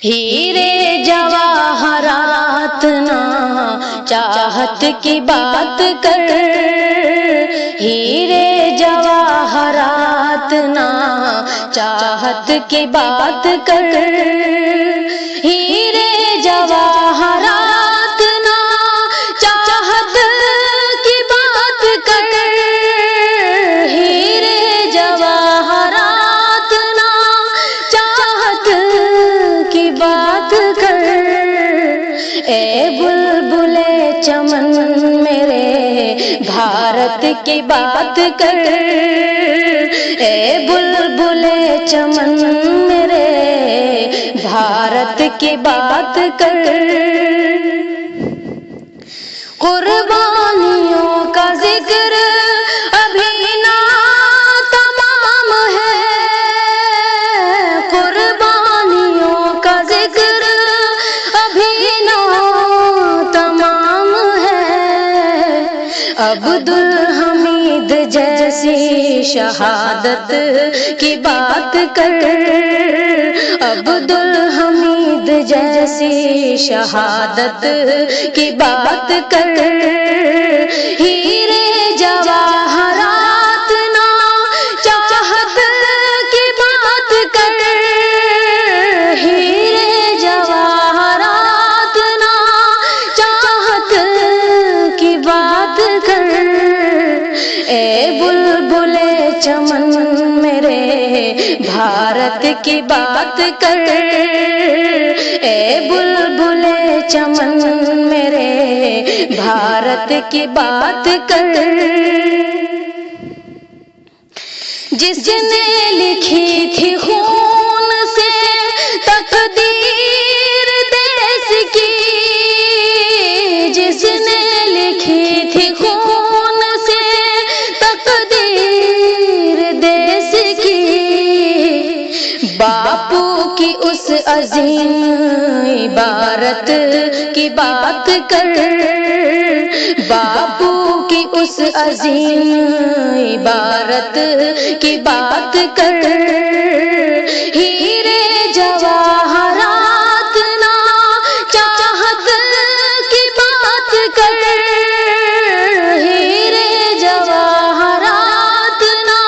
ہیرے جواہرات نا چاہت کی بات کر، ہیرے جواہرات نا چاہت کی بات کر، ہیرے جواہرات نا چاہت کی بات کر، ہیرے جواہرات نا چاہت کی بات کر، اے بلبل چمن میرے بھارت کی بات کر، اے بلبل چمن میرے بھارت کی بات کر، قربانیوں کا ذکر ابھی نہ تمام ہے، قربانیوں کا ذکر ابھی نہ تمام ہے، عبدالحمید جیسی شہادت کی بات کر، عبدالحمید جیسی شہادت کی بات کر، ہیرے جواہرات نا چاہت کی بات کر، ہیرے جواہرات نا چاہت کی بات کر، اے بلبل چمن میرے بھارت کی بات کر، اے بلبل چمن میرے بھارت کی بات کر، جس نے لکھی تھی خون سے تقدیر دیس کی، جس نے لکھی تھی خون سے تقدیر دیس کی، باپو کی اس عظیم عبارت کی بات کر، باپو کی اس عظیم عبارت کی بات کر، ہیرے جواہرات نا چاہت کی بات کر، ہیرے جواہرات نا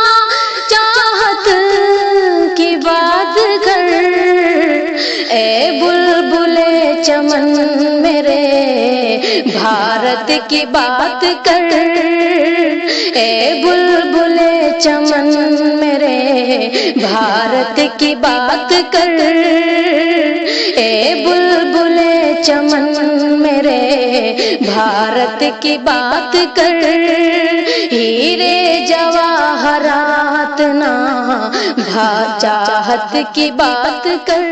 چاہت کی بات کر، اے بلبل چمن میرے بھارت کی بات کر، اے بلبل چمن میرے بھارت کی بات کر، اے بلبل چمن میرے بھارت کی بات کر، ہیرے جواہرات نا چاہت کی بات کر۔